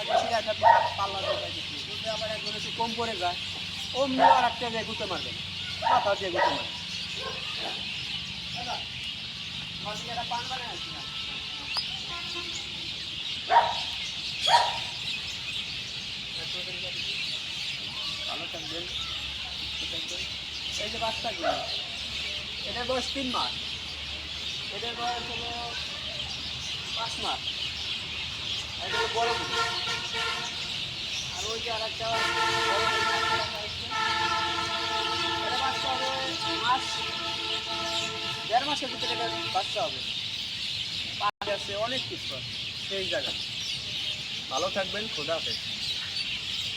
বেশি রাখা পাল্লা দিচ্ছি, যদি আবার একজন একটু কম পড়ে যায় অমনি আর একটা দিয়ে গুঁতে মারবেন, মাথা দিয়ে গুঁতে মারবেন। একটা পান বানায় আসছি না, ভালো থাকবেন। এই যে বাচ্চাগুলো, এটার বয়স 3 মাস, এটার বয়স হলো 5 মাস, আর এটা হলো বড় গুলো। আর ওই যে আর একটা এটা বাচ্চা হবে মাস 1.5 মাসের ভিতরে এটা বাচ্চা হবে। পাখি আছে অনেক কিছু আছে সেই জায়গায়। ভালো থাকবেন, খোদা হাফেজ।